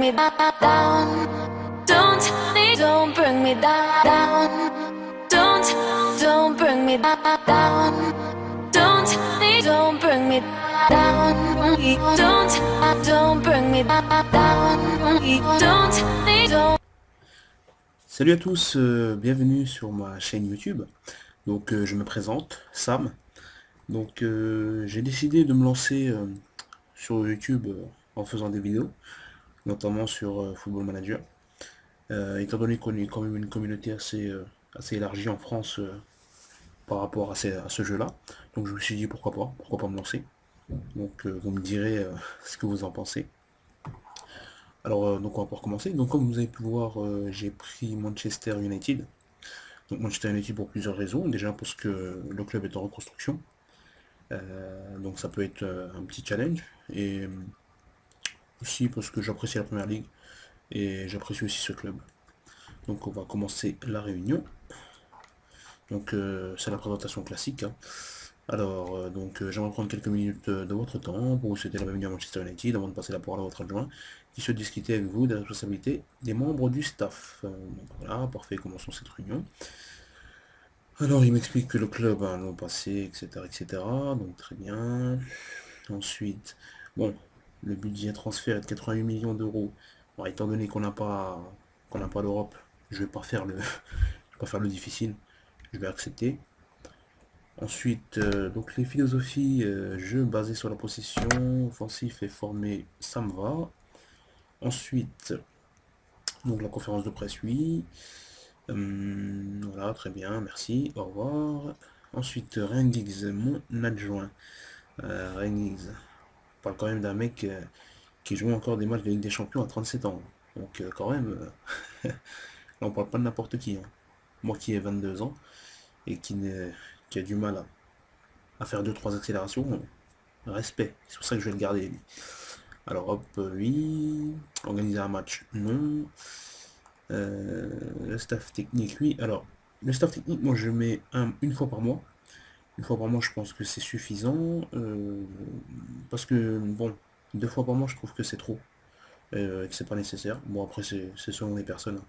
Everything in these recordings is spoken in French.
me down. Don't bring me down. Don't bring me down. Don't bring me down. Don't bring me down. Don't. Salut à tous, bienvenue sur ma chaîne YouTube. Donc je me présente, Sam. Donc j'ai décidé de me lancer sur YouTube en faisant des vidéos, notamment sur Football Manager. Étant donné qu'on est quand même une communauté assez élargie en France par rapport à ce jeu-là, donc je me suis dit pourquoi pas me lancer. Donc vous me direz ce que vous en pensez. Alors donc on va pouvoir commencer. Donc comme vous avez pu voir, j'ai pris Manchester United. Donc Manchester United pour plusieurs raisons. Déjà parce que le club est en reconstruction. Donc ça peut être un petit challenge. Et aussi parce que j'apprécie la première ligue. Et j'apprécie aussi ce club. Donc on va commencer la réunion. Donc c'est la présentation classique, hein. Alors, j'aimerais prendre quelques minutes de votre temps pour vous souhaiter la bienvenue à Manchester United avant de passer la parole à votre adjoint qui souhaite discuter avec vous des responsabilités des membres du staff. Donc voilà, parfait, commençons cette réunion. Alors, il m'explique que le club a un long passé, etc., etc. Donc très bien. Ensuite, bon, le budget transfert est de 88 millions d'euros. Bon, étant donné qu'on n'a pas l'Europe, je vais pas faire je vais pas faire le difficile. Je vais accepter. Ensuite, donc les philosophies, jeu basé sur la possession, offensif et formé, ça me va. Ensuite, donc la conférence de presse, oui. Voilà, très bien, merci, au revoir. Ensuite, Ryan Giggs, mon adjoint. Ryan Giggs, on parle quand même d'un mec qui joue encore des matchs de Ligue des Champions à 37 ans. Donc quand même, là on parle pas de n'importe qui, hein. Moi qui ai 22 ans et qui a du mal à faire deux trois accélérations, respect. C'est pour ça que je vais le garder, lui. Alors hop, oui. Organiser un match, non. Le staff technique, oui. Alors, le staff technique, moi je mets une fois par mois. Une fois par mois, je pense que c'est suffisant. Parce que, bon, deux fois par mois, je trouve que c'est trop. Et que c'est pas nécessaire. Bon, après, c'est selon les personnes, hein.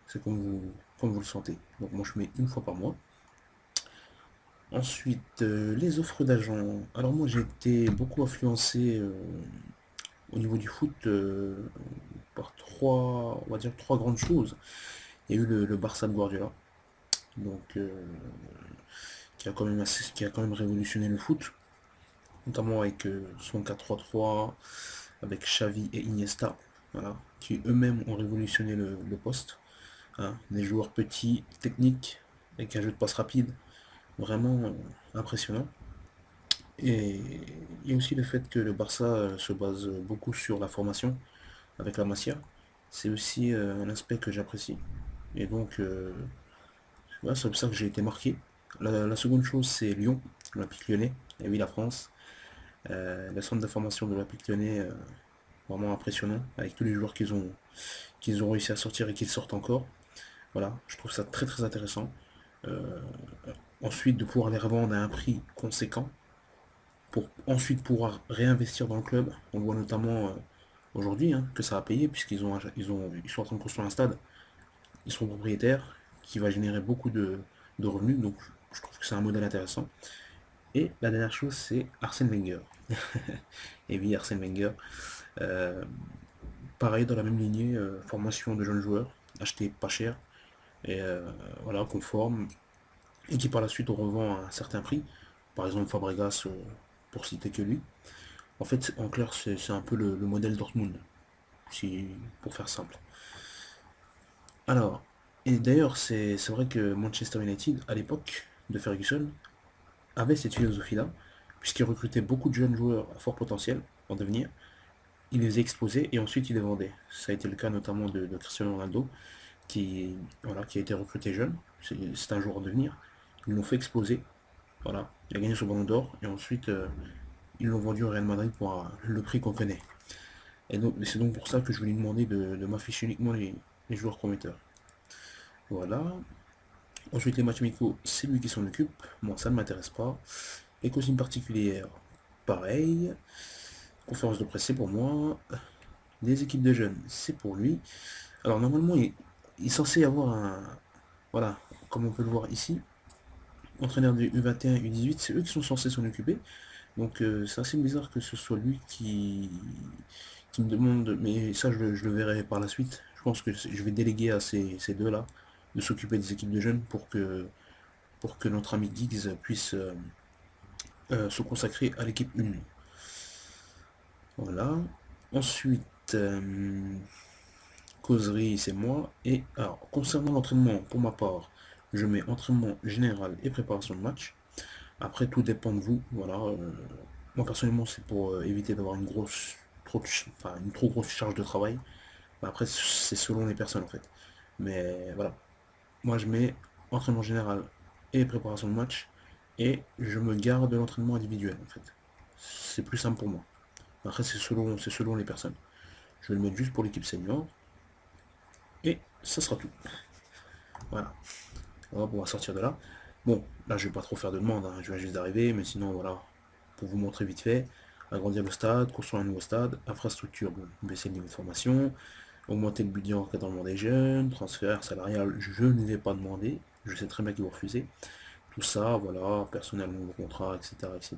C'est comme vous le sentez. Donc moi, je mets une fois par mois. Ensuite, les offres d'agents. Alors moi, j'ai été beaucoup influencé au niveau du foot par on va dire trois grandes choses. Il y a eu le Barça de Guardiola, donc qui a quand même révolutionné le foot, notamment avec son 4-3-3, avec Xavi et Iniesta, voilà, qui eux-mêmes ont révolutionné le poste, hein. Des joueurs petits, techniques, avec un jeu de passe rapide, vraiment impressionnant. Et il y a aussi le fait que le Barça se base beaucoup sur la formation avec la Masia. C'est aussi un aspect que j'apprécie. Et donc, voilà, c'est pour ça que j'ai été marqué. La seconde chose, c'est Lyon, l'Olympique Lyonnais, et oui, la France. Le centre de formation de l'Olympique Lyonnais, vraiment impressionnant, avec tous les joueurs qu'ils ont réussi à sortir et qu'ils sortent encore. Voilà, je trouve ça très très intéressant. Euh, Ensuite, de pouvoir les revendre à un prix conséquent, pour ensuite pouvoir réinvestir dans le club. On voit notamment aujourd'hui, hein, que ça a payé, ils sont en train de construire un stade, ils sont propriétaires, qui va générer beaucoup de revenus, donc je trouve que c'est un modèle intéressant. Et la dernière chose, c'est Arsène Wenger. Et oui, Arsène Wenger, euh, pareil, dans la même lignée, formation de jeunes joueurs, achetés pas cher, et voilà, qu'on forme, et qui par la suite on revend à un certain prix. Par exemple, Fabregas, pour citer que lui. En fait, en clair, c'est un peu le modèle Dortmund, pour faire simple. Alors, et d'ailleurs, c'est vrai que Manchester United, à l'époque de Ferguson, avait cette philosophie-là, puisqu'il recrutait beaucoup de jeunes joueurs à fort potentiel en devenir, il les exposait et ensuite il les vendait. Ça a été le cas notamment de Cristiano Ronaldo, voilà, qui a été recruté jeune, c'est un joueur en devenir, ils l'ont fait exploser, voilà, il a gagné son ballon d'or, et ensuite ils l'ont vendu au Real Madrid pour le prix qu'on connaît. Et donc, c'est donc pour ça que je voulais demander de m'afficher uniquement les joueurs prometteurs. Voilà. Ensuite, les matchs amicaux, c'est lui qui s'en occupe. Moi, ça ne m'intéresse pas. Les consignes particulières, pareil. Conférence de presse, c'est pour moi. des équipes de jeunes, c'est pour lui. Alors normalement, il est censé y avoir un... Voilà, comme on peut le voir ici, entraîneur du U21, U18, c'est eux qui sont censés s'en occuper. Donc c'est assez bizarre que ce soit lui qui me demande, mais ça je le verrai par la suite. Je pense que je vais déléguer à ces deux-là de s'occuper des équipes de jeunes pour que notre ami Giggs puisse se consacrer à l'équipe 1. Voilà. Ensuite, causerie, c'est moi. Et alors, concernant l'entraînement, pour ma part, je mets entraînement général et préparation de match. Après, tout dépend de vous. Voilà. Moi, personnellement, c'est pour éviter d'avoir une trop grosse charge de travail. Après, c'est selon les personnes, en fait. Mais voilà. Moi, je mets entraînement général et préparation de match. Et je me garde de l'entraînement individuel, en fait. C'est plus simple pour moi. Après, c'est selon les personnes. Je vais le mettre juste pour l'équipe senior. Et ça sera tout. Voilà. On va sortir de là. Bon, là, je vais pas trop faire de demande. Je viens juste d'arriver. Mais sinon, voilà. Pour vous montrer vite fait. Agrandir le stade, construire un nouveau stade, infrastructure, bon, baisser le niveau de formation, augmenter le budget encadrement des jeunes, transfert salarial, je ne vais pas demander. Je sais très bien qu'ils vont refuser. Tout ça, voilà, personnel, nouveau contrat, etc., etc.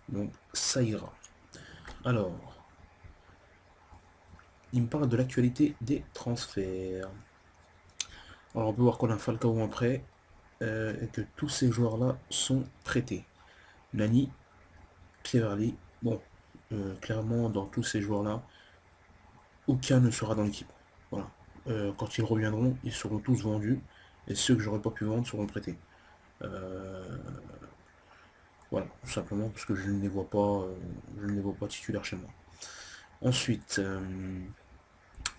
Donc, ça ira. Alors, il me parle de l'actualité des transferts. Alors on peut voir qu'on a Falcao en prêt et que tous ces joueurs-là sont prêtés. Nani, Cleverly, bon, clairement dans tous ces joueurs-là, aucun ne sera dans l'équipe. Voilà. Quand ils reviendront, ils seront tous vendus et ceux que j'aurais pas pu vendre seront prêtés. Voilà, tout simplement parce que je ne les vois pas titulaires chez moi. Ensuite,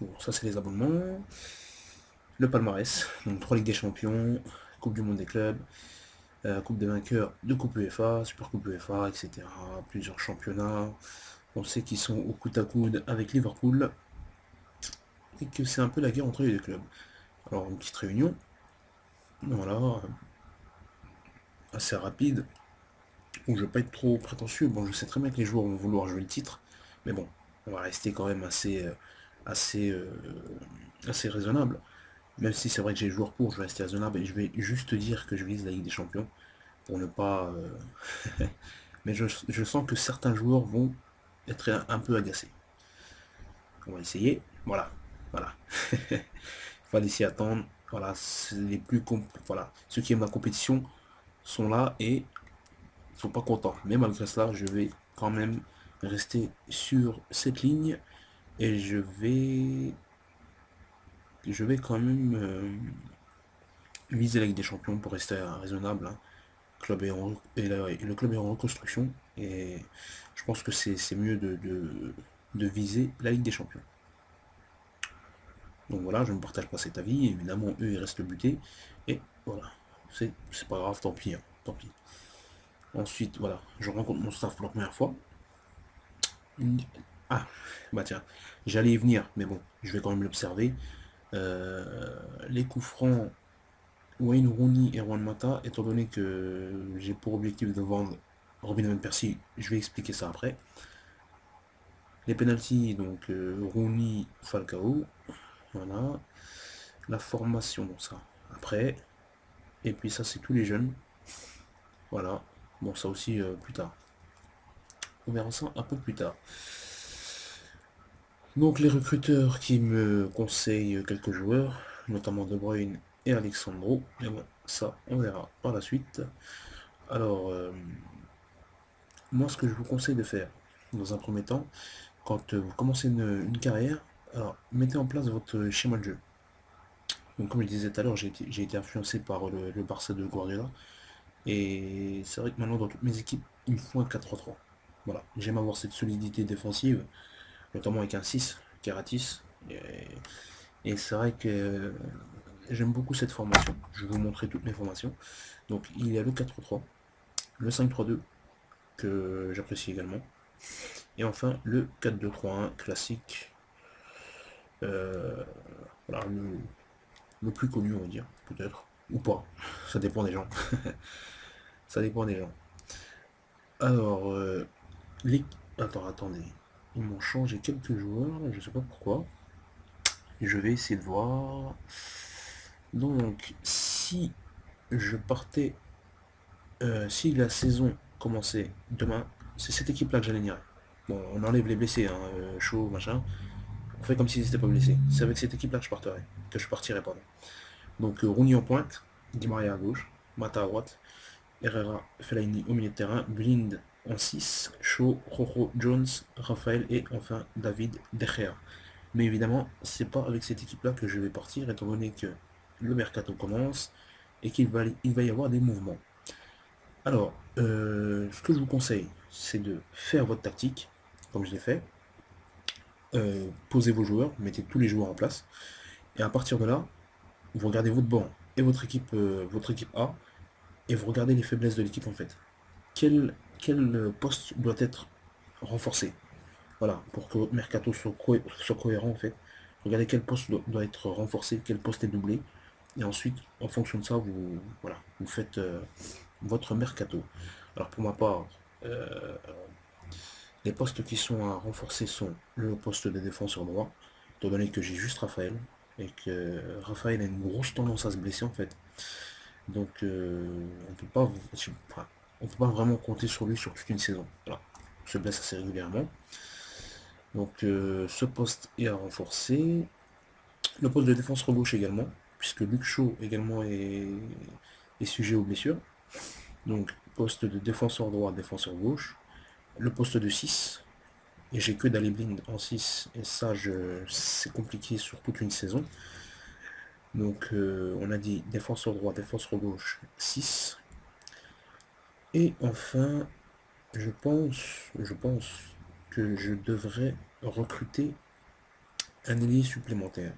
bon, ça c'est les abonnements. Le palmarès, donc 3 Ligues des Champions, Coupe du Monde des clubs, Coupe des vainqueurs de Coupe UEFA, Super Coupe UEFA, etc. Plusieurs championnats. On sait qu'ils sont au coude à coude avec Liverpool et que c'est un peu la guerre entre les deux clubs. Alors une petite réunion, voilà, assez rapide, où je ne vais pas être trop prétentieux. Bon, je sais très bien que les joueurs vont vouloir jouer le titre, mais bon, on va rester quand même assez, euh, assez raisonnable. Même si c'est vrai que j'ai les joueurs pour, je vais rester raisonnable et je vais juste dire que je vise la Ligue des Champions pour ne pas. Mais je sens que certains joueurs vont être un peu agacés. On va essayer. Voilà. Voilà. Il fallait s'y attendre. Voilà. Voilà. Ceux qui aiment la compétition sont là et sont pas contents. Mais malgré cela, je vais quand même rester sur cette ligne et je vais quand même viser la Ligue des Champions pour rester raisonnable. Hein. Le club est en reconstruction et je pense que c'est mieux de viser la Ligue des Champions. Donc voilà, je ne partage pas cet avis. Évidemment, eux, ils restent butés. Et voilà, c'est pas grave, tant pis. Hein, tant pis. Ensuite, voilà, je rencontre mon staff pour la première fois. Ah, bah tiens, j'allais y venir, mais bon, je vais quand même l'observer. Les coups francs, Wayne Rooney et Juan Mata, étant donné que j'ai pour objectif de vendre Robin Van Persie, je vais expliquer ça après. Les penalties, donc Rooney, Falcao, voilà. La formation, bon ça, après. Et puis ça, c'est tous les jeunes. Voilà. Bon, ça aussi plus tard. On verra ça un peu plus tard. Donc les recruteurs qui me conseillent quelques joueurs, notamment De Bruyne et Alexandro. Mais bon, ça, on verra par la suite. Alors, moi, ce que je vous conseille de faire, dans un premier temps, quand vous commencez une carrière, alors mettez en place votre schéma de jeu. Donc comme je disais tout à l'heure, j'ai été influencé par le Barça de Guardiola. Et c'est vrai que maintenant, dans toutes mes équipes, il me faut un 4-3-3. Voilà, j'aime avoir cette solidité défensive, notamment avec un 6, Karatis. Et c'est vrai que j'aime beaucoup cette formation. Je vais vous montrer toutes mes formations. Donc il y a le 4-3, le 5-3-2, que j'apprécie également. Et enfin le 4-2-3-1 classique. Voilà, le plus connu, on va dire, peut-être. Ou pas. Ça dépend des gens. Ça dépend des gens. Alors, les... Attendez. ils m'ont changé quelques joueurs, je sais pas pourquoi. Je vais essayer de voir. Donc, si je partais, si la saison commençait demain, c'est cette équipe-là que j'alignerais. Bon, on enlève les blessés, hein, chaud, machin. On fait comme s'ils n'étaient pas blessés. C'est avec cette équipe-là que je partirais, pardon. Donc, Rooney en pointe, Di Maria à gauche, Mata à droite, Herrera, Fellaini au milieu de terrain, Blind en 6, Shaw, Rojo, Jones, Raphaël et enfin David De Gea. Mais évidemment, c'est pas avec cette équipe-là que je vais partir, étant donné que le mercato commence et il va y avoir des mouvements. Alors, ce que je vous conseille, c'est de faire votre tactique, comme je l'ai fait. Posez vos joueurs, mettez tous les joueurs en place. Et à partir de là, vous regardez votre banc et votre équipe A, et vous regardez les faiblesses de l'équipe en fait. Quel poste doit être renforcé? Voilà, pour que votre mercato soit cohérent en fait. Regardez quel poste doit être renforcé, quel poste est doublé. Et ensuite, en fonction de ça, voilà, vous faites votre mercato. Alors pour ma part, euh, les postes qui sont à renforcer sont le poste de défenseur droit, étant donné que j'ai juste Raphaël, et que Raphaël a une grosse tendance à se blesser en fait. Donc enfin, on peut pas vraiment compter sur lui sur toute une saison. Voilà. Il se blesse assez régulièrement. Donc ce poste est à renforcer. Le poste de défenseur gauche également, puisque Luke Shaw également est sujet aux blessures. Donc poste de défenseur droit, défenseur gauche. Le poste de 6. Et j'ai que Daley Blind en 6. Et ça, c'est compliqué sur toute une saison. Donc on a dit défenseur droit, défenseur gauche, 6. Et enfin, je pense que je devrais recruter un ailier supplémentaire.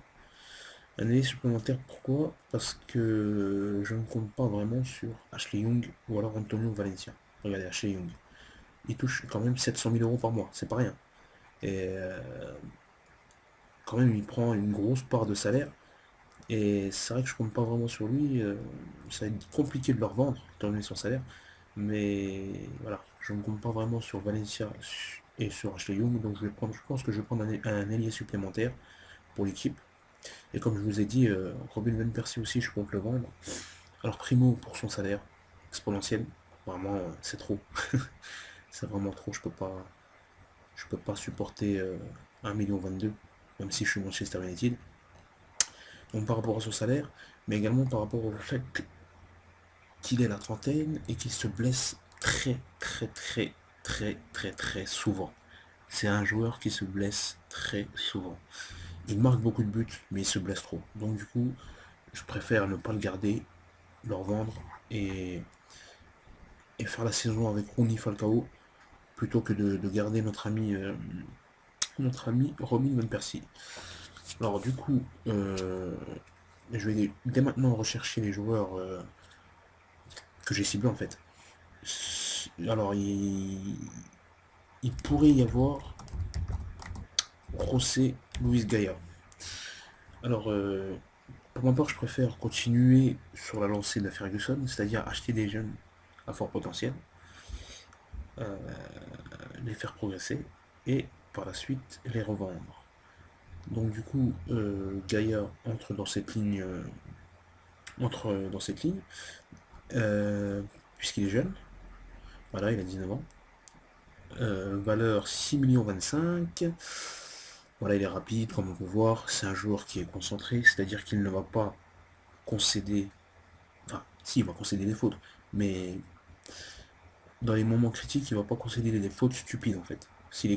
Un ailier supplémentaire, pourquoi? Parce que je ne compte pas vraiment sur Ashley Young ou alors Antonio Valencia. Regardez, Ashley Young. Il touche quand même 700 000 euros par mois, c'est pas rien. Et quand même, il prend une grosse part de salaire. Et c'est vrai que je compte pas vraiment sur lui. Ça va être compliqué de le revendre, étant donné son salaire. Mais voilà, je ne compte pas vraiment sur Valencia et sur Ashley Young. Donc je pense que je vais prendre un ailier supplémentaire pour l'équipe. Et comme je vous ai dit, Robin Van Persie aussi, je compte le vendre. Alors Primo pour son salaire exponentiel, vraiment c'est trop. C'est vraiment trop, je peux pas supporter 1,22 million, même si je suis Manchester United. Donc par rapport à son salaire, mais également par rapport au fait qu'il est la trentaine et qu'il se blesse très très très très très très souvent. C'est un joueur qui se blesse très souvent. Il marque beaucoup de buts, mais il se blesse trop. Donc du coup, je préfère ne pas le garder, le revendre et faire la saison avec Rooney Falcao plutôt que de garder notre ami Robin Van Persie. Alors du coup, je vais dès maintenant rechercher les joueurs que j'ai ciblés en fait. Alors il pourrait y avoir José Luis Gaia. Alors pour ma part, je préfère continuer sur la lancée de la Ferguson, c'est-à-dire acheter des jeunes à fort potentiel, euh, les faire progresser et par la suite les revendre. Donc du coup, Gaia entre dans cette ligne, euh, puisqu'il est jeune. Voilà, il a 19 ans. Valeur 6,25 millions. Voilà, il est rapide, comme on peut voir. C'est un joueur qui est concentré, c'est-à-dire qu'il ne va pas concéder. Enfin, si, il va concéder des fautes, mais dans les moments critiques, il va pas concéder des fautes stupides en fait. S'il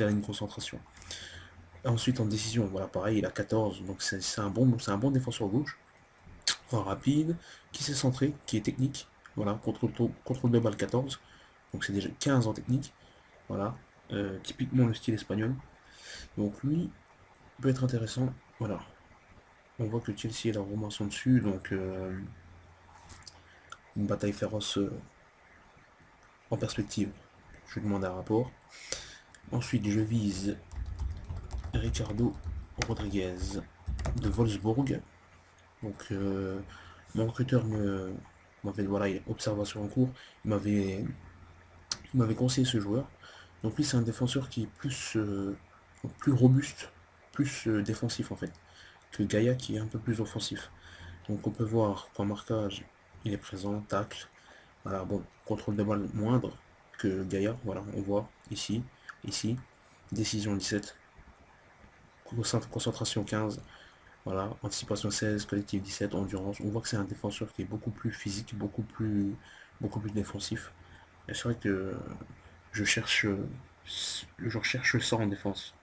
a une concentration. Ensuite, en décision, voilà, pareil, il a 14, donc c'est un bon défenseur gauche, rapide, qui s'est centré, qui est technique, voilà, contrôle de balle 14, donc c'est déjà 15 en technique, voilà, typiquement le style espagnol. Donc lui peut être intéressant, voilà. On voit que Chelsea est largement son dessus, donc une bataille féroce en perspective. Je lui demande un rapport. Ensuite, je vise Ricardo Rodriguez de Wolfsburg. Donc, mon recruteur m'avait, voilà, observation en cours, il m'avait conseillé ce joueur. Donc lui, c'est un défenseur qui est plus robuste, plus défensif en fait, que Gaïa qui est un peu plus offensif. Donc on peut voir qu'en marquage, il est présent, tacle, voilà, bon, contrôle de balle moindre que Gaïa, voilà, on voit ici, ici, décision 17, concentration 15, voilà, anticipation 16, collectif 17, endurance. On voit que c'est un défenseur qui est beaucoup plus physique, beaucoup plus défensif. Et c'est vrai que je cherche, je recherche ça en défense.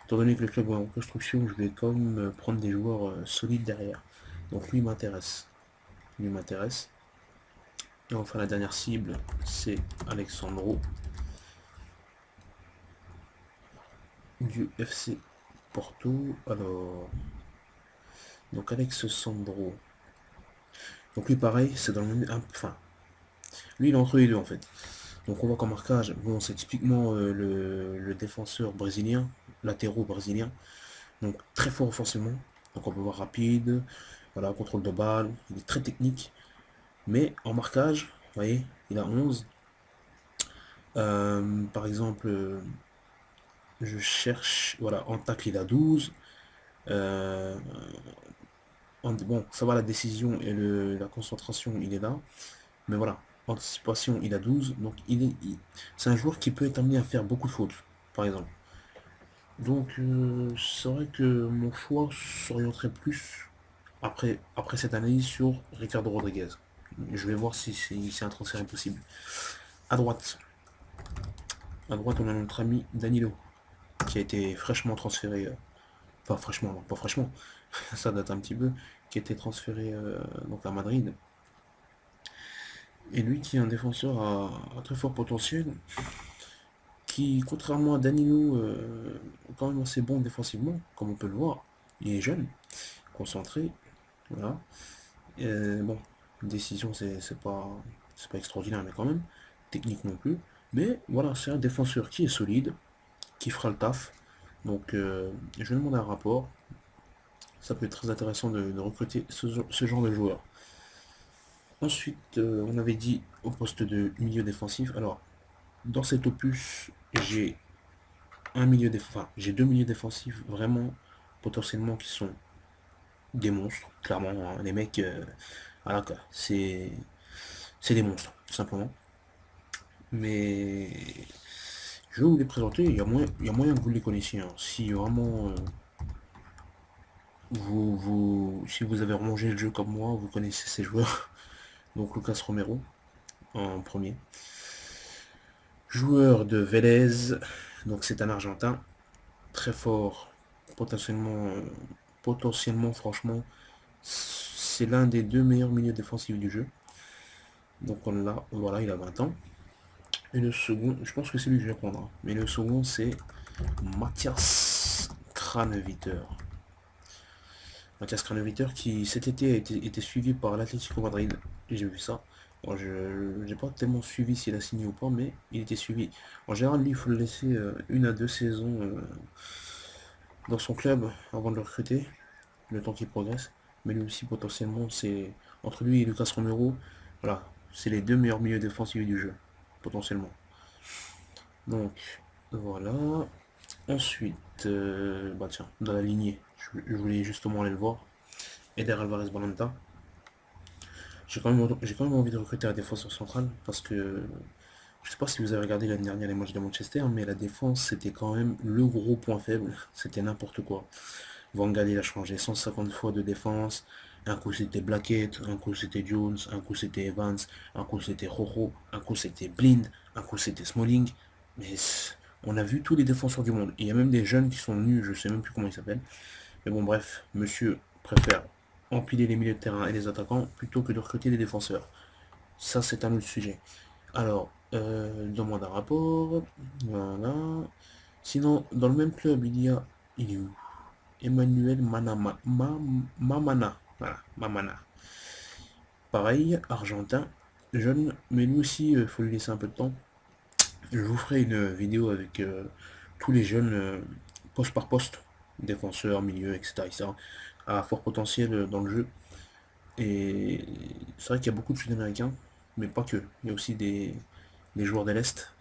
Étant donné que le club est en construction, je vais quand même prendre des joueurs solides derrière. Donc lui m'intéresse. Lui m'intéresse. Et enfin la dernière cible, c'est Alexandro du FC Porto. Alors, donc Alex Sandro. Donc lui pareil, c'est dans le même. Enfin, lui il est entre les deux en fait. Donc on voit qu'en marquage, bon c'est typiquement le défenseur brésilien, latéraux brésilien. Donc très fort offensivement. Donc on peut voir rapide, voilà, contrôle de balle, il est très technique. Mais en marquage, vous voyez, il a 11. Par exemple, je cherche, voilà, en tacle il a 12. Euh, bon, ça va, la décision et la concentration, il est là. Mais voilà, anticipation, il a 12. Donc c'est un joueur qui peut être amené à faire beaucoup de fautes, par exemple. Donc c'est vrai que mon choix s'orienterait plus après cette analyse sur Ricardo Rodriguez. Je vais voir si c'est un transfert impossible. À droite. À droite, on a notre ami Danilo, qui a été fraîchement transféré. Pas fraîchement, non, pas fraîchement. Ça date un petit peu. Qui a été transféré donc à Madrid. Et lui qui est un défenseur à très fort potentiel, qui, contrairement à Danilo, est quand même assez bon défensivement, comme on peut le voir. Il est jeune, concentré, voilà. Bon, décision, c'est pas extraordinaire, mais quand même, technique non plus. Mais voilà, c'est un défenseur qui est solide, qui fera le taf. Donc, je vais demander un rapport. Ça peut être très intéressant de recruter ce genre de joueur. Ensuite, on avait dit au poste de milieu défensif. Alors, dans cet opus, j'ai deux milieux défensifs vraiment potentiellement qui sont des monstres, clairement, hein. Les mecs, voilà quoi, c'est des monstres, tout simplement. Mais je vais vous les présenter, il y a moyen que vous les connaissiez, hein. Si vraiment si vous avez rongé le jeu comme moi, vous connaissez ces joueurs. Donc Lucas Romero en premier. Joueur de Vélez, donc c'est un Argentin, très fort, potentiellement, potentiellement franchement, c'est l'un des deux meilleurs milieux défensifs du jeu. Donc on l'a, voilà, il a 20 ans. Et le second, je pense que c'est lui que je vais prendre, hein. Mais le second c'est Mathias Craneviter. Mathias Craneviter qui cet été a été suivi par l'Atlético Madrid. J'ai vu ça. Bon, je n'ai pas tellement suivi s'il a signé ou pas, mais il était suivi. En général, lui, il faut le laisser une à deux saisons dans son club avant de le recruter, le temps qu'il progresse. Mais lui aussi, potentiellement, c'est entre lui et Lucas Romero, voilà, c'est les deux meilleurs milieux défensifs du jeu, potentiellement. Donc, voilà. Ensuite, bah tiens, dans la lignée, je voulais justement aller le voir. Eder Alvarez Balanta. J'ai quand même envie de recruter un défenseur central parce que je sais pas si vous avez regardé l'année dernière les matchs de Manchester, mais la défense c'était quand même le gros point faible. C'était n'importe quoi. Van Gaal il a changé 150 fois de défense. Un coup c'était Blackett, un coup c'était Jones, un coup c'était Evans, un coup c'était Rojo, un coup c'était Blind, un coup c'était Smalling. Mais on a vu tous les défenseurs du monde. Il y a même des jeunes qui sont venus, je sais même plus comment ils s'appellent. Mais bon, bref, monsieur préfère empiler les milieux de terrain et les attaquants plutôt que de recruter des défenseurs. Ça, c'est un autre sujet. Alors, demande un rapport. Voilà. Sinon, dans le même club, il est où? Emmanuel Mamana. Voilà, Mamana. Pareil, argentin, jeune, mais lui aussi, il faut lui laisser un peu de temps. Je vous ferai une vidéo avec tous les jeunes, poste par poste, défenseurs, milieu, etc., etc., à fort potentiel dans le jeu. Et c'est vrai qu'il y a beaucoup de Sud-Américains, mais pas que. Il y a aussi des joueurs de l'Est.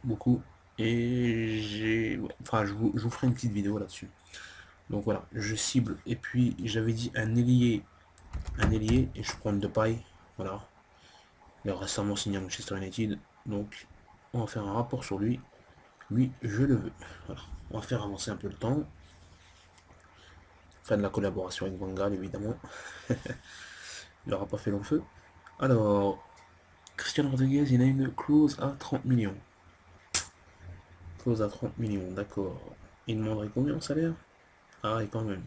beaucoup. Et enfin, je vous ferai une petite vidéo là-dessus. Donc voilà, je cible. Et puis, j'avais dit un ailier, et je prends de paille. Voilà. Il a récemment signé à Manchester United. Donc, on va faire un rapport sur lui. Lui, je le veux. Voilà. On va faire avancer un peu le temps. Faire de la collaboration avec Van Gaal, évidemment. Il n'aura pas fait long feu. Alors, Cristiano Rodriguez, il a une clause à 30 millions. Clause à 30 millions, d'accord. Il demanderait combien en salaire? Ah, et quand même.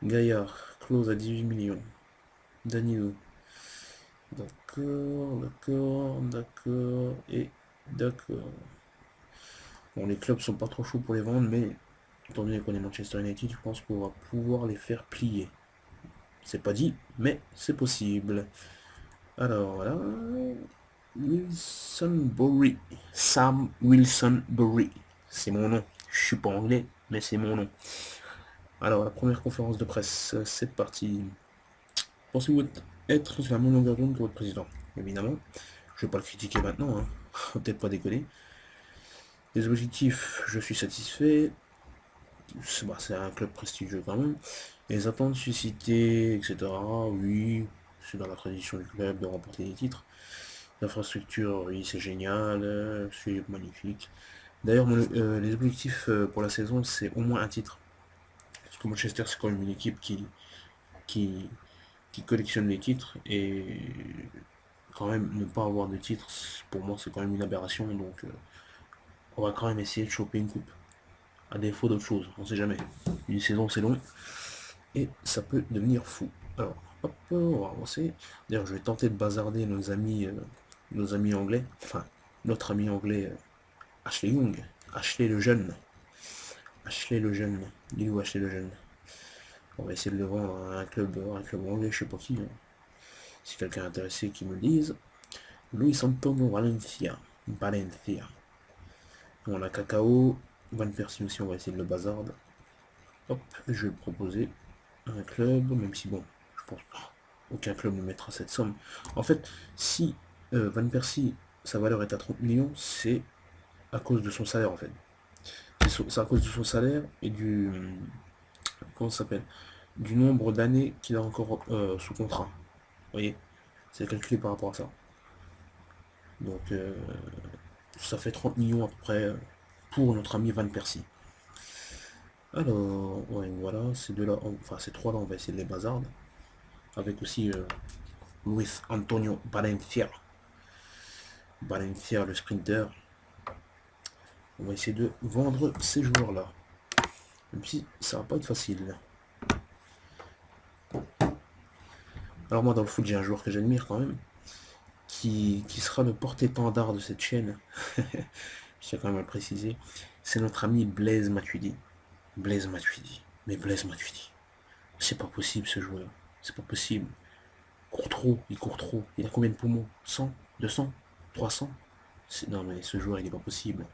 Gaillard, clause à 18 millions. Danilo. D'accord, d'accord, d'accord, et d'accord. Bon, les clubs sont pas trop chauds pour les vendre, mais étant donné qu'on est Manchester United, je pense qu'on va pouvoir les faire plier. C'est pas dit, mais c'est possible. Alors voilà. Wilson-Bury. Sam Wilson-Bury. C'est mon nom. Je suis pas anglais, mais c'est mon nom. Alors, la première conférence de presse, c'est parti. Pensez-vous être sur la même longueur d'onde que votre président? Évidemment. Je vais pas le critiquer maintenant, hein. Peut-être pas déconner. Les objectifs, je suis satisfait. C'est un club prestigieux quand même. Les attentes suscitées, etc. Oui, c'est dans la tradition du club de remporter des titres. L'infrastructure, oui, c'est génial, c'est magnifique. D'ailleurs, les objectifs pour la saison, c'est au moins un titre. Parce que Manchester, c'est quand même une équipe qui, qui collectionne les titres. Et quand même, ne pas avoir de titres, pour moi, c'est quand même une aberration. Donc, on va quand même essayer de choper une coupe. À défaut d'autre chose, on sait jamais. Une saison, c'est long. Et ça peut devenir fou. Alors, hop, on va avancer. D'ailleurs, je vais tenter de bazarder nos amis anglais. Enfin, notre ami anglais, Ashley Young. Ashley le jeune. Ashley le jeune. Il est où Ashley le jeune? On va essayer de le vendre à un club anglais, je sais pas qui, hein. Si quelqu'un est intéressé, qui me le dise. Luis Antonio Valencia. Valencia. On a Cacao. Van Persie aussi, on va essayer de le bazarde. Hop, je vais le proposer à un club, même si bon, je pense pas. Aucun club ne mettra cette somme. En fait, si Van Persie, sa valeur est à 30 millions, c'est à cause de son salaire en fait. C'est à cause de son salaire et du. Comment ça s'appelle? Du nombre d'années qu'il a encore sous contrat. Vous voyez? C'est calculé par rapport à ça. Donc ça fait 30 millions à peu près pour notre ami Van Persie. Alors, ouais, voilà, ces deux-là, enfin ces trois-là, on va essayer de les bazardes. Avec aussi Luis Antonio Valencia. Valencia, le sprinter. On va essayer de vendre ces joueurs-là. Même si ça va pas être facile. Alors moi, dans le foot, j'ai un joueur que j'admire quand même. Qui sera le porte-étendard de cette chaîne. Je tiens quand même à le préciser. C'est notre ami Blaise Matuidi. Blaise Matuidi. Mais Blaise Matuidi. C'est pas possible ce joueur. C'est pas possible. Il court trop. Il court trop. Il a combien de poumons? 100? 200? 300? Non mais ce joueur il est pas possible.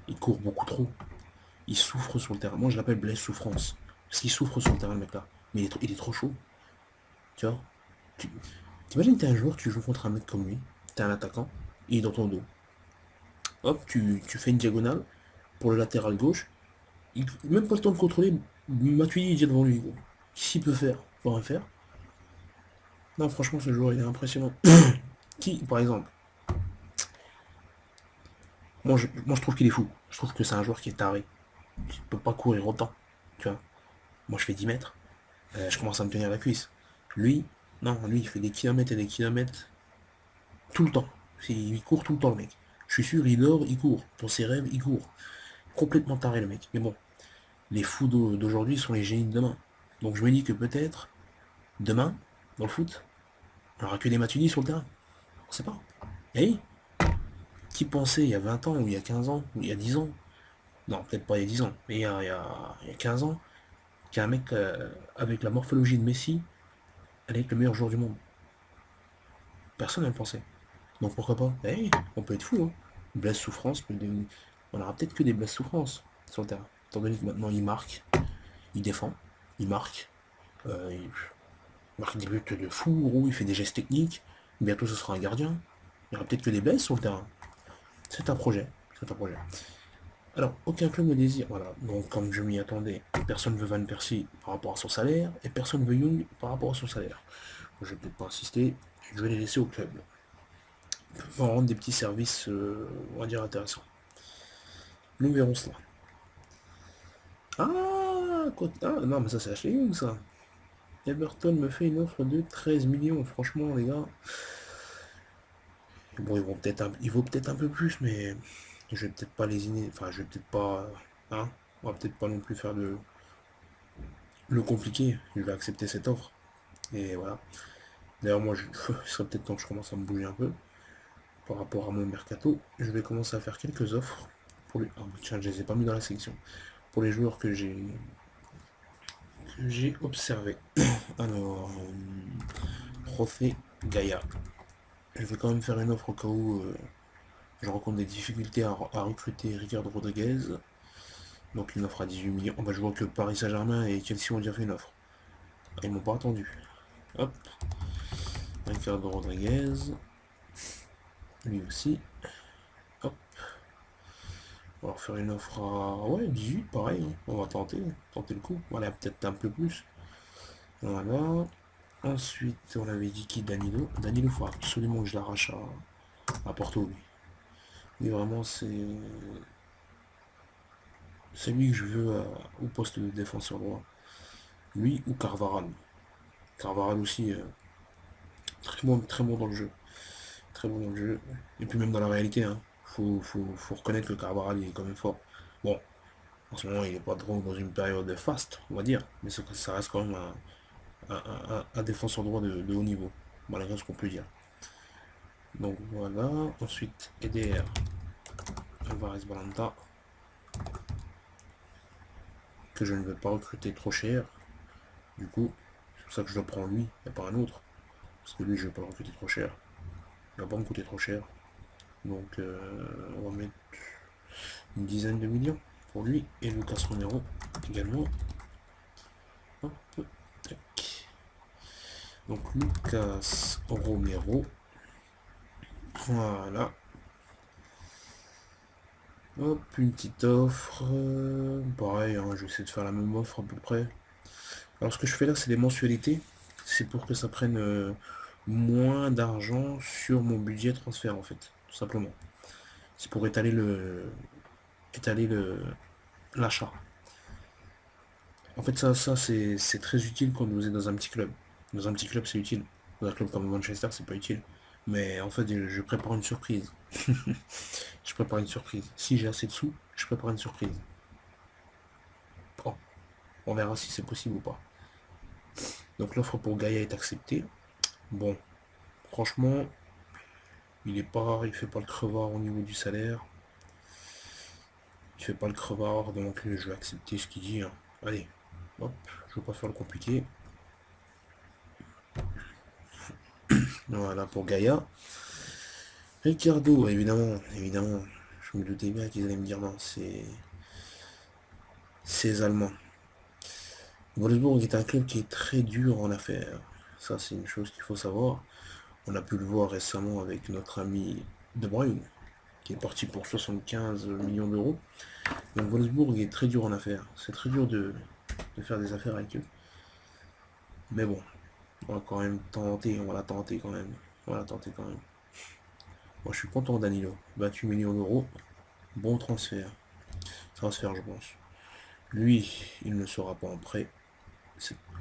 Il court beaucoup trop. Il souffre sur le terrain. Moi je l'appelle Blaise Souffrance. Parce qu'il souffre sur le terrain le mec là. Mais il est trop chaud. Tu vois? T'imagines t'es un joueur, tu joues contre un mec comme lui. T'es un attaquant. Il est dans ton dos. Hop, tu fais une diagonale pour le latéral gauche. Même pas le temps de contrôler. Matuidi il est devant lui. Qu'est-ce qu'il peut faire? Il peut rien faire. Non franchement ce joueur il est impressionnant. Qui, par exemple, moi je trouve qu'il est fou. Je trouve que c'est un joueur qui est taré. Il peut pas courir autant. Tu vois. Moi je fais 10 mètres. Je commence à me tenir la cuisse. Lui, non, lui il fait des kilomètres et des kilomètres. Tout le temps. Il court tout le temps le mec. Je suis sûr, il dort, il court. Dans ses rêves, il court. Complètement taré le mec. Mais bon, les fous d'aujourd'hui sont les génies de demain. Donc je me dis que peut-être, demain, dans le foot, on aura que des Matuidi sur le terrain. On sait pas. Et qui pensait il y a 20 ans, ou il y a 15 ans, ou il y a 10 ans, non, peut-être pas il y a 10 ans, mais il y a 15 ans, qu'un mec avec la morphologie de Messi allait être le meilleur joueur du monde. Personne ne le pensait. Donc pourquoi pas? On peut être fou, hein. Blaise Souffrance, on aura peut-être que des Blaise Souffrance sur le terrain. Étant donné que maintenant il marque, il défend, il marque, il marque des buts de fou, gros, il fait des gestes techniques, bientôt ce sera un gardien. Il y aura peut-être que des Blaises sur le terrain. C'est un projet. C'est un projet. Alors, aucun club ne désire. Voilà. Donc, comme je m'y attendais, personne ne veut Van Persie par rapport à son salaire et personne ne veut Young par rapport à son salaire. Je vais peut-être pas insister. Je vais les laisser au club. Ils peuvent en rendre des petits services, on va dire, intéressants. Nous verrons cela. Ah, quoi, ah non, mais ça, c'est Ashley Young, ça. Everton me fait une offre de 13 millions. Franchement, les gars. Bon, il vaut peut-être un peu plus, mais je vais peut-être pas lésiner. Enfin, je vais peut-être pas. Hein, on va peut-être pas non plus faire le compliqué. Je vais accepter cette offre. Et voilà. D'ailleurs, moi, il serait peut-être temps que je commence à me bouger un peu par rapport à mon mercato. Je vais commencer à faire quelques offres pour les. Ah, bah, tiens, je les ai pas mis dans la sélection. Pour les joueurs que j'ai observés. Alors, Trophée Gaïa. Je vais quand même faire une offre au cas où je rencontre des difficultés à recruter Ricardo Rodriguez. Donc une offre à 18 millions. Oh, bah, je vois que Paris Saint-Germain et Chelsea ont déjà fait une offre. Ah, ils m'ont pas attendu. Hop. Ricardo Rodriguez. Lui aussi. Hop. On va leur faire une offre à. Ouais, 18, pareil. Hein. On va tenter le coup. Voilà, peut-être un peu plus. Voilà. Ensuite, on avait dit qui Danilo. Danilo, il faut absolument que je l'arrache à Porto, lui. Et vraiment, c'est lui que je veux au poste de défenseur droit. Lui ou Carvaral. Carvaral aussi, très bon dans le jeu. Très bon dans le jeu. Et puis même dans la réalité, hein, faut reconnaître que Carvaral il est quand même fort. Bon, en ce moment il n'est pas trop dans une période faste, on va dire, mais ça reste quand même un défenseur droit de haut niveau, malgré ce qu'on peut dire. Donc voilà, ensuite EDR, Alvarez Balanta, que je ne veux pas recruter trop cher. Du coup, c'est pour ça que je le prends lui et pas un autre. Parce que lui je ne vais pas le recruter trop cher. Il va pas me coûter trop cher. Donc on va mettre une dizaine de millions pour lui et Lucas Romero également. Hop, tac. Donc Lucas Romero. Voilà. Hop, une petite offre. Pareil, hein, je vais essayer de faire la même offre à peu près. Alors ce que je fais là, c'est des mensualités. C'est pour que ça prenne moins d'argent sur mon budget transfert en fait, tout simplement. C'est pour étaler l'achat. En fait, ça c'est très utile quand vous êtes dans un petit club. Dans un petit club, c'est utile. Dans un club comme Manchester, c'est pas utile. Mais en fait, je prépare une surprise. Je prépare une surprise. Si j'ai assez de sous, je prépare une surprise. Bon, on verra si c'est possible ou pas. Donc l'offre pour Gaïa est acceptée. Bon, franchement, il fait pas le crevard au niveau du salaire. Il fait pas le crevard, donc je vais accepter ce qu'il dit. Hein. Allez, hop, je vais pas faire le compliqué. Voilà pour Gaïa. Ricardo, évidemment. Je me doutais bien qu'ils allaient me dire non, c'est ces Allemands. Wolfsburg est un club qui est très dur en affaires. Ça, c'est une chose qu'il faut savoir. On a pu le voir récemment avec notre ami De Bruyne, qui est parti pour 75 millions d'euros. Donc Wolfsburg est très dur en affaires. C'est très dur de faire des affaires avec eux. Mais bon, on va quand même tenter, on va la tenter quand même. On va la tenter quand même. Moi, je suis content Danilo. 28 millions d'euros. Bon transfert. Transfert, je pense. Lui, il ne sera pas en prêt.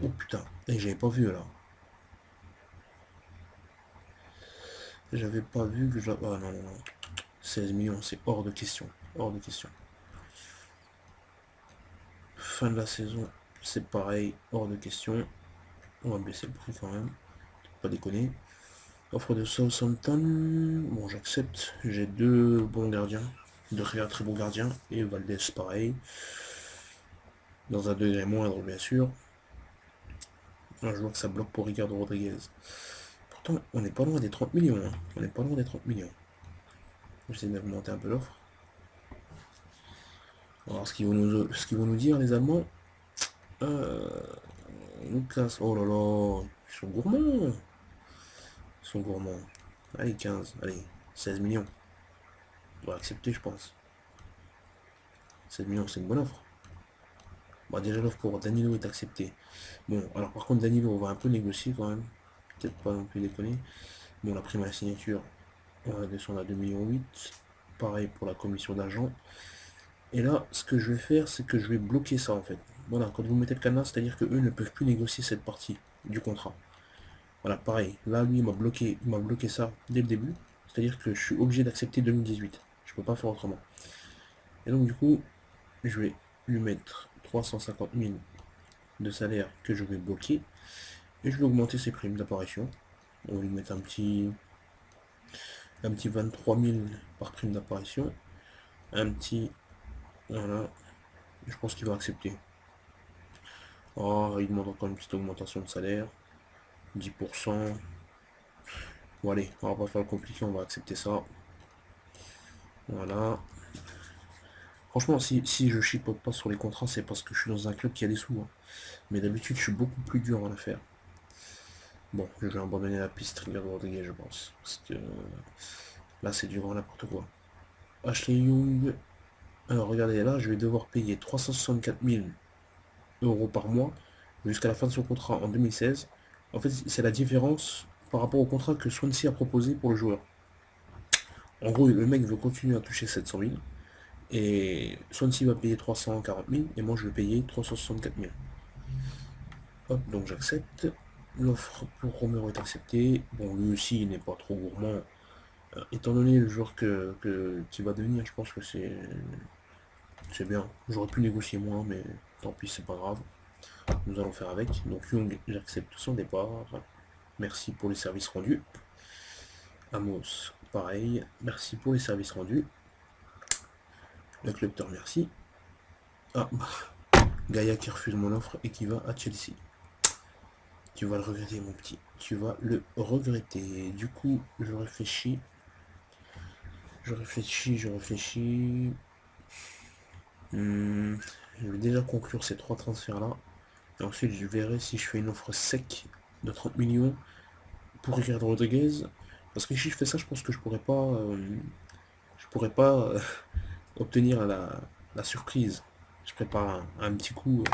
Oh putain, et j'avais pas vu là. J'avais pas vu que je... Ah non, non, non. 16 millions, c'est hors de question. Hors de question. Fin de la saison, c'est pareil, hors de question. On va baisser le prix quand même. Pas déconner. Offre de Southampton. Bon, j'accepte. J'ai deux bons gardiens. Deux très bons gardiens. Et Valdez, pareil. Dans un degré moindre, bien sûr. Là, je vois que ça bloque pour Ricardo Rodriguez. Pourtant, on n'est pas loin des 30 millions. Hein. On n'est pas loin des 30 millions. J'essaie d'augmenter un peu l'offre. Alors, ce qu'ils vont nous dire, les Allemands. Lucas, oh là là, ils sont gourmands. Ils sont gourmands. Allez, 15, allez, 16 millions. On va accepter, je pense. 7 millions, c'est une bonne offre. Bon, déjà, l'offre pour Danilo est acceptée. Bon, alors par contre, Danilo, on va un peu négocier quand même. Peut-être pas non plus déconner. Bon, la prime à la signature, on va descendre à 2,8 millions. Pareil pour la commission d'agent. Et là, ce que je vais faire, c'est que je vais bloquer ça en fait. Voilà, quand vous mettez le cadenas, c'est-à-dire que eux ne peuvent plus négocier cette partie du contrat. Voilà, pareil. Là, lui, il m'a bloqué ça dès le début. C'est-à-dire que je suis obligé d'accepter 2018. Je peux pas faire autrement. Et donc, du coup, je vais lui mettre 350 000 de salaire que je vais bloquer. Et je vais augmenter ses primes d'apparition. On va lui mettre un petit 23 000 par prime d'apparition. Un petit... Voilà. Je pense qu'il va accepter. Oh, il demande encore une petite augmentation de salaire. 10%. Bon allez, on va pas faire le compliqué, on va accepter ça. Voilà. Franchement, si je chipote pas sur les contrats, c'est parce que je suis dans un club qui a des sous. Hein. Mais d'habitude, je suis beaucoup plus dur en affaire. Bon, je vais abandonner la piste Ricardo Rodriguez, je pense. Parce que là, c'est du grand n'importe quoi. Ashley Young. Alors, regardez, là, je vais devoir payer 364 000 euros par mois jusqu'à la fin de son contrat en 2016. En fait, c'est la différence par rapport au contrat que Swansea a proposé pour le joueur. En gros, le mec veut continuer à toucher 700 000. Et Swansea va payer 340 000 et moi je vais payer 364 000. Hop, donc j'accepte. L'offre pour Romero est acceptée. Bon, lui aussi, il n'est pas trop gourmand. Étant donné le joueur qu'il va devenir, je pense que c'est bien. J'aurais pu négocier moins, mais tant pis, c'est pas grave. Nous allons faire avec. Donc Young, j'accepte son départ. Merci pour les services rendus. Amos, pareil. Merci pour les services rendus. Le club te remercie. Ah, Gaïa qui refuse mon offre et qui va à Chelsea. Tu vas le regretter, mon petit. Tu vas le regretter. Du coup, je réfléchis. Je réfléchis. Je vais déjà conclure ces 3 transferts-là. Et ensuite, je verrai si je fais une offre sec de 30 millions pour Ricardo Rodriguez. Parce que si je fais ça, je pense que je pourrais pas obtenir la surprise. Je prépare un petit coup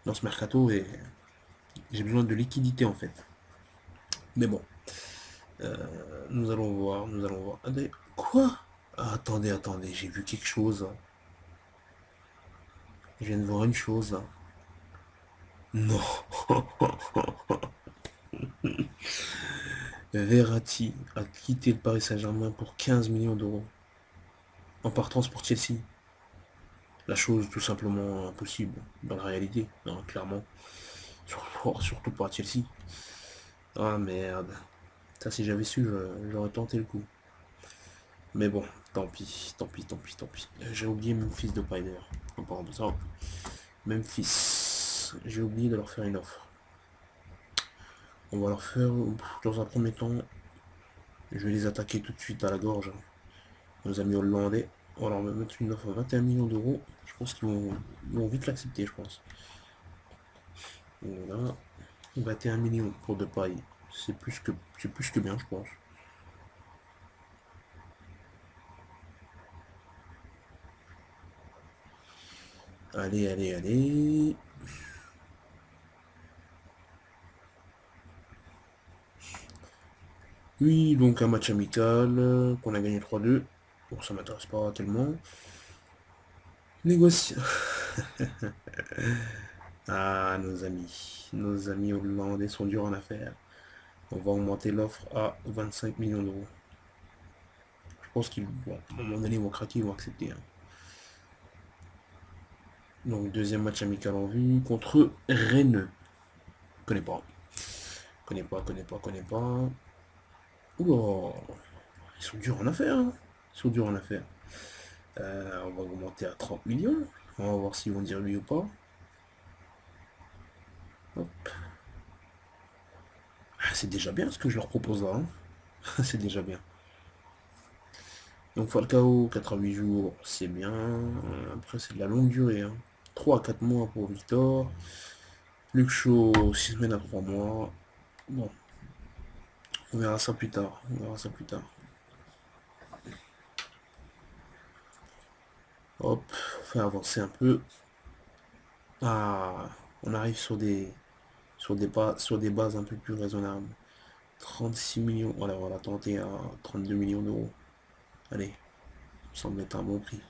dans ce mercato et j'ai besoin de liquidité en fait. Mais bon, nous allons voir, nous allons voir. Attendez, quoi? Ah, attendez, attendez, j'ai vu quelque chose. Là. Je viens de voir une chose là. Non. Verratti a quitté le Paris Saint-Germain pour 15 millions d'euros en partance pour Chelsea. La chose tout simplement impossible dans la réalité, non, clairement. Surtout pas à Chelsea. Ah merde. Ça si j'avais su, j'aurais tenté le coup. Mais bon, tant pis, tant pis, tant pis, tant pis. J'ai oublié Memphis de Paider. En parlant de ça. Memphis. J'ai oublié de leur faire une offre. On va leur faire, dans un premier temps, je vais les attaquer tout de suite à la gorge. Nos amis hollandais. On va leur mettre une offre à 21 millions d'euros. Je pense qu'ils vont vite l'accepter, je pense. Voilà. 21 millions pour Depay. C'est plus que bien, je pense. Allez, allez, allez. Oui, donc un match amical qu'on a gagné 3-2. Bon, ça m'intéresse pas tellement. Négocie. Ah, nos amis hollandais sont durs en affaires. On va augmenter l'offre à 25 millions d'euros. Je pense qu'ils, bon, à un moment donné, ils vont craquer, ils vont accepter. Hein. Donc, deuxième match amical en vue contre Rennes. Connais pas. Connais pas, connais pas, connais pas. Oula, ils sont durs en affaires. Hein. Ils sont durs en affaires. On va augmenter à 30 millions. On va voir s'ils vont dire oui ou pas. Hop. Ah, c'est déjà bien ce que je leur propose là. Hein. C'est déjà bien. Donc Falcao, 4 à 8 jours, c'est bien. Après, c'est de la longue durée. Hein. 3 à 4 mois pour Victor. Luke Shaw, 6 semaines à 3 mois. Bon, on verra ça plus tard. On verra ça plus tard. Hop, on fait avancer un peu. Ah, on arrive sur des bases un peu plus raisonnables. 36 millions, voilà, on va tenter à 32 millions d'euros. Allez, ça me semble être un bon prix.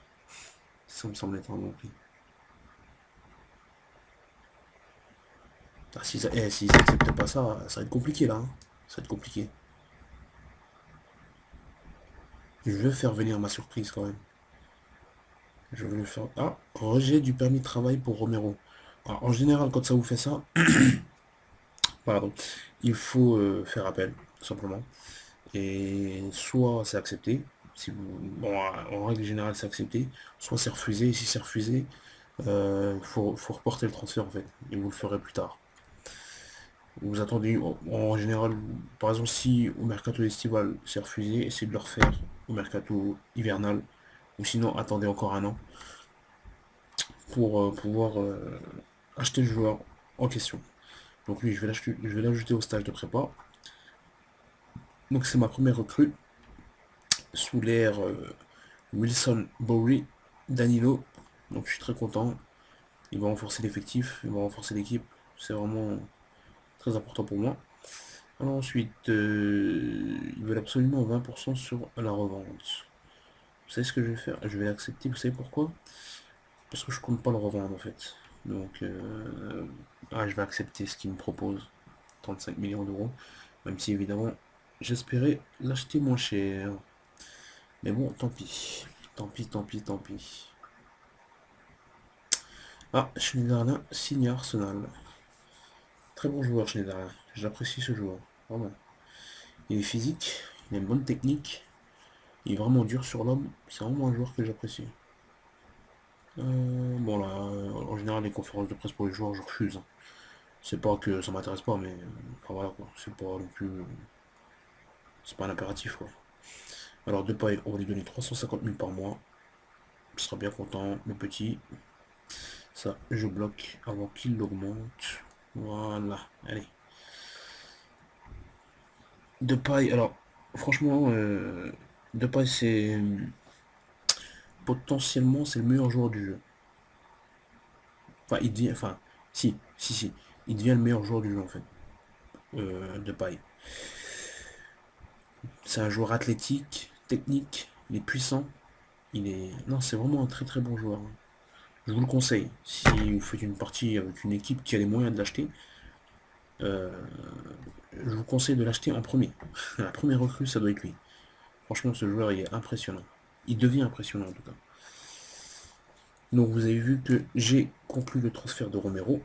Ça me semble être un bon prix. Ah, s'ils acceptent pas ça, ça va être compliqué là, hein. Ça va être compliqué. Je veux faire venir ma surprise quand même. Je veux le faire. Ah, rejet du permis de travail pour Romero. Alors, en général, quand ça vous fait ça, pardon, il faut faire appel, tout simplement. Et soit c'est accepté, si vous, bon, en règle générale c'est accepté, soit c'est refusé, et si c'est refusé, faut reporter le transfert en fait, et vous le ferez plus tard. Vous attendez, en général, par exemple si au mercato estival c'est refusé, essayez de le refaire au mercato hivernal, ou sinon attendez encore un an pour pouvoir acheter le joueur en question. Donc lui je vais l'ajouter au stage de prépa. Donc c'est ma première recrue sous l'ère Wilson Bowery, Danilo. Donc je suis très content. Il va renforcer l'effectif, il va renforcer l'équipe. C'est vraiment très important pour moi. Alors ensuite, ils veulent absolument 20% sur la revente. Vous savez ce que je vais faire? Je vais l'accepter. Vous savez pourquoi? Parce que je compte pas le revendre en fait. Donc, je vais accepter ce qu'ils me proposent. 35 millions d'euros. Même si évidemment, j'espérais l'acheter moins cher. Mais bon, tant pis. Tant pis, tant pis, tant pis. Ah, Schneiderlin signe à Arsenal. Très bon joueur, Schneiderlin. J'apprécie ce joueur. Vraiment. Il est physique, il a une bonne technique. Il est vraiment dur sur l'homme. C'est vraiment un joueur que j'apprécie. Bon là, en général, les conférences de presse pour les joueurs, je refuse. C'est pas que ça m'intéresse pas, mais enfin, voilà quoi. C'est pas non plus. C'est pas un impératif quoi. Alors, Depay, on va lui donner 350 000 par mois. Il sera bien content, le petit. Ça, je bloque avant qu'il l'augmente. Voilà, allez. Depay, alors, franchement, Depay, c'est potentiellement c'est le meilleur joueur du jeu. Enfin, il devient, enfin, si, il devient le meilleur joueur du jeu en fait, Depay. C'est un joueur athlétique, technique, il est puissant, il est, non, c'est vraiment un très très bon joueur. Je vous le conseille. Si vous faites une partie avec une équipe qui a les moyens de l'acheter, euh, je vous conseille de l'acheter en premier. La première recrue, ça doit être lui. Franchement, ce joueur, il est impressionnant. Il devient impressionnant en tout cas. Donc vous avez vu que j'ai conclu le transfert de Romero.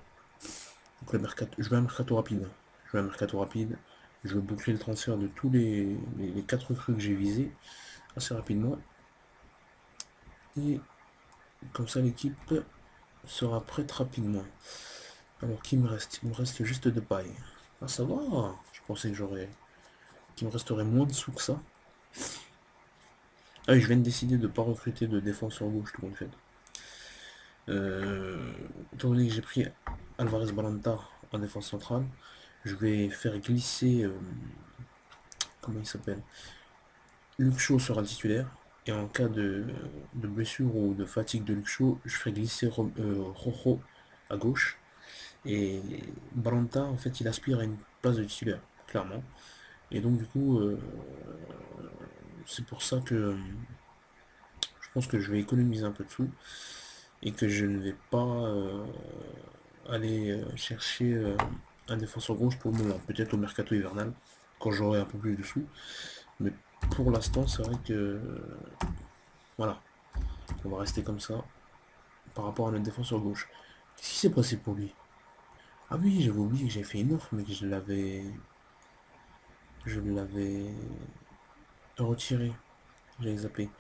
Donc le mercato, je veux un mercato rapide. Je veux un mercato rapide. Je veux boucler le transfert de tous les 4 recrues que j'ai visés assez rapidement. Et comme ça l'équipe sera prête rapidement. Alors qui me reste? Il me reste juste de paille. Ah ça va. Je pensais que j'aurais. Qu'il me resterait moins de sous que ça. Ah oui, je viens de décider de ne pas recruter de défenseur gauche tout en fait. Étant donné que j'ai pris Alvarez Balanta en défense centrale, je vais faire glisser, comment il s'appelle? Luke Shaw sera le titulaire. Et en cas de blessure ou de fatigue de Luke Shaw, je ferai glisser Rojo à gauche. Et Balanta, en fait, il aspire à une place de titulaire, clairement. Et donc, du coup, c'est pour ça que je pense que je vais économiser un peu de sous et que je ne vais pas aller chercher un défenseur gauche pour le moment. Peut-être au mercato hivernal, quand j'aurai un peu plus de sous. Mais pour l'instant, c'est vrai que voilà, on va rester comme ça par rapport à notre défenseur gauche. Qu'est-ce qui s'est passé pour lui? Ah oui, j'avais oublié que j'avais fait une offre, mais que je l'avais retiré. J'avais zappé.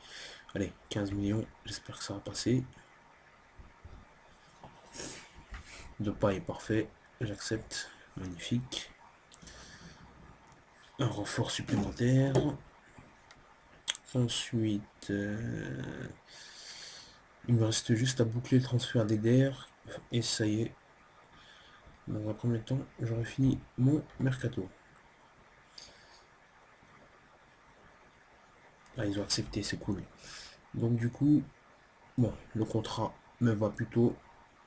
Allez, 15 millions, j'espère que ça va passer. De pas est parfait, j'accepte. Magnifique. Un renfort supplémentaire. Ensuite, il me reste juste à boucler le transfert d'Eder. Et ça y est. Dans un premier temps, j'aurai fini mon mercato. Ah, ils ont accepté, c'est cool. Donc du coup, Bon, le contrat me va plutôt,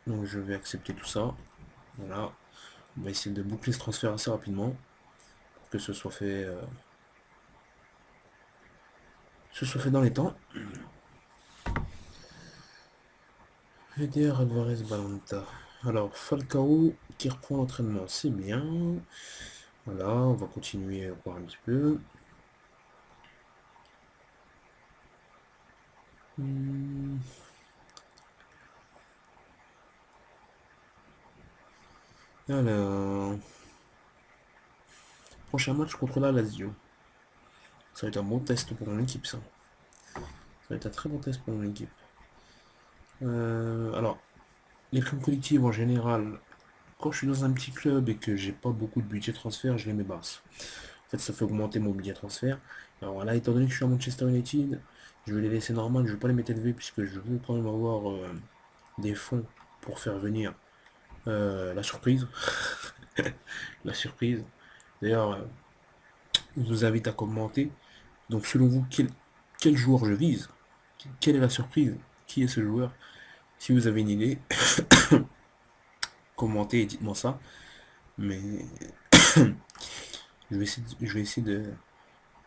donc je vais accepter tout ça. Voilà, on va essayer de boucler ce transfert assez rapidement pour que ce soit fait dans les temps. Eder Alvarez Balanta. Alors, Falcao qui reprend l'entraînement, c'est bien. Voilà, on va continuer à voir un petit peu. Hmm. Alors, prochain match contre la Lazio. Ça va être un bon test pour mon équipe, ça. Ça va être un très bon test pour mon équipe. Alors, les primes collectives en général, quand je suis dans un petit club et que j'ai pas beaucoup de budget transfert, je les mets basses. En fait, ça fait augmenter mon budget transfert. Alors là, étant donné que je suis à Manchester United, je vais les laisser normales, je vais pas les mettre élevés puisque je veux quand même avoir des fonds pour faire venir la surprise. La surprise. D'ailleurs, je vous invite à commenter. Donc selon vous, quel joueur je vise? Quelle est la surprise? Qui est ce joueur? Si vous avez une idée, commentez et dites-moi ça. Mais je vais essayer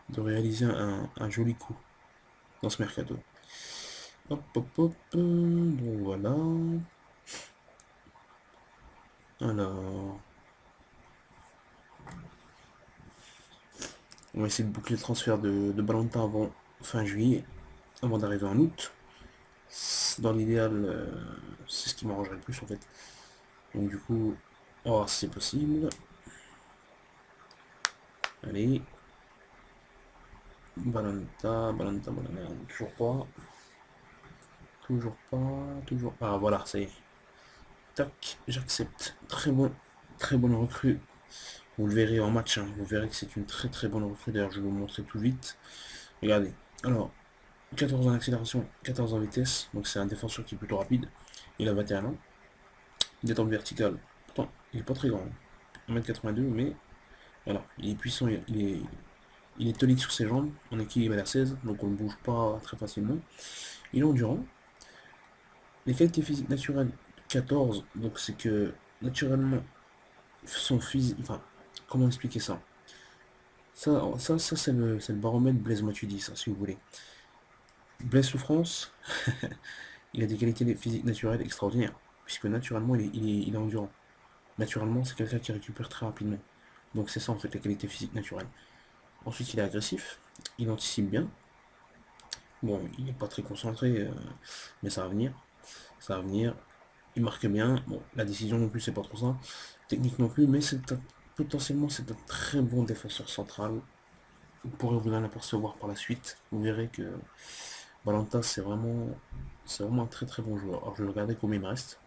de réaliser un joli coup dans ce mercato. Hop, hop, hop. Donc voilà. Alors, on va essayer de boucler le transfert de Balanta avant fin juillet, avant d'arriver en août. Dans l'idéal, c'est ce qui m'arrangerait le plus en fait. Donc du coup, oh, c'est possible. Allez. Balanta, Balanta, Balanta. Toujours pas. Toujours pas. Toujours. Ah voilà, ça y est. Tac, j'accepte. Très bonne recrue. Vous le verrez en match, hein. Vous verrez que c'est une très bonne recrue. D'ailleurs, je vais vous montrer tout vite. Regardez. Alors, 14 en accélération, 14 en vitesse. Donc c'est un défenseur qui est plutôt rapide. Il a 21 ans. Détente verticale. Pourtant, il est pas très grand. 1m82, mais voilà. Il est puissant, il est tonique sur ses jambes. En équilibre à la 16, donc on ne bouge pas très facilement. Il est endurant. Les qualités physiques naturelles, 14. Donc c'est que naturellement, son physique. Enfin, comment expliquer ça? Ça c'est le baromètre Blaise Matuidi, ça, si vous voulez. Blaise Souffrance, il a des qualités physiques naturelles extraordinaires, puisque naturellement, il est endurant. Naturellement, c'est quelqu'un qui récupère très rapidement. Donc c'est ça, en fait, la qualité physique naturelle. Ensuite, il est agressif, il anticipe bien. Bon, il n'est pas très concentré, mais ça va venir. Ça va venir. Il marque bien. Bon, la décision non plus, c'est pas trop ça. Technique non plus, mais potentiellement, c'est un très bon défenseur central. Vous pourrez vous en apercevoir par la suite. Vous verrez que Valenta, c'est vraiment un très bon joueur. Alors je vais regarder combien il me reste.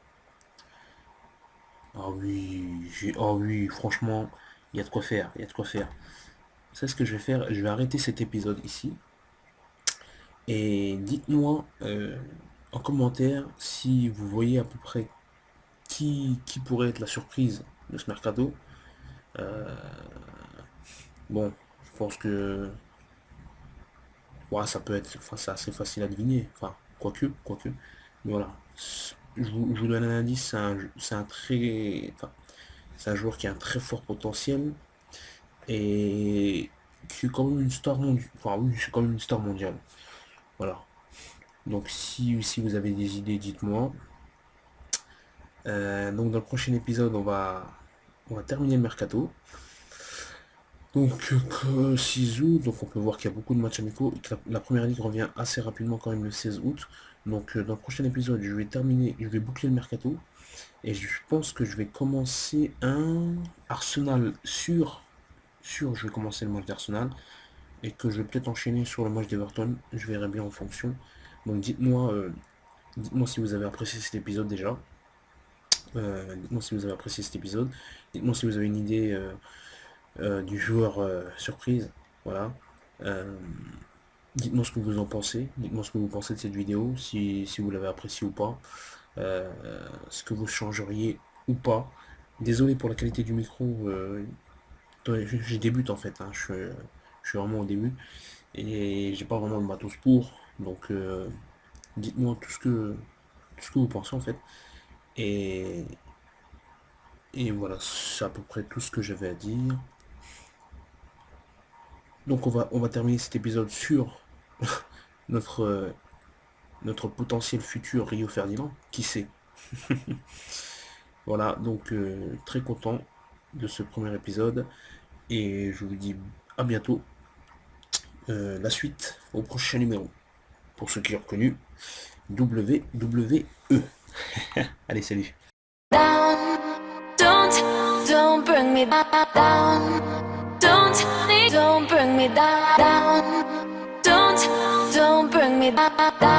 Ah oui, franchement, il y a de quoi faire, il y a de quoi faire. C'est ce que je vais faire, je vais arrêter cet épisode ici. Et dites-moi en commentaire si vous voyez à peu près qui pourrait être la surprise de ce mercato. Euh, bon, je pense que ouais, ça peut être, enfin, c'est assez facile à deviner. Enfin, quoique. Mais voilà. Je vous donne un indice, c'est un joueur qui a un très fort potentiel et qui est quand même une star mondiale. Enfin oui, c'est quand même une star mondiale. Voilà. Donc si vous avez des idées, dites-moi. Donc dans le prochain épisode, on va terminer le mercato. Donc 6 août, donc on peut voir qu'il y a beaucoup de matchs amicaux et que la première ligue revient assez rapidement quand même le 16 août. Donc dans le prochain épisode, je vais boucler le mercato et je pense que je vais commencer un Arsenal je vais commencer le match d'Arsenal et que je vais peut-être enchaîner sur le match d'Everton. Je verrai bien en fonction. Donc dites-moi si vous avez apprécié cet épisode déjà. Dites-moi si vous avez apprécié cet épisode. Dites-moi si vous avez une idée du joueur surprise. Voilà. Euh, Dites-moi ce que vous en pensez. Dites-moi ce que vous pensez de cette vidéo, si vous l'avez apprécié ou pas. Ce que vous changeriez ou pas. Désolé pour la qualité du micro. Je débute en fait. Hein. Je suis vraiment au début. Et j'ai pas vraiment de matos pour. Donc Dites-moi tout ce que vous pensez en fait. Et, et voilà, c'est à peu près tout ce que j'avais à dire. Donc on va terminer cet épisode sur notre, notre potentiel futur Rio Ferdinand. Qui sait? Voilà, donc très content de ce premier épisode. Et je vous dis à bientôt. La suite au prochain numéro. Pour ceux qui l'ont reconnu, WWE. Allez, salut. Down, don't bring me down. Don't bring me down. Don't bring me down.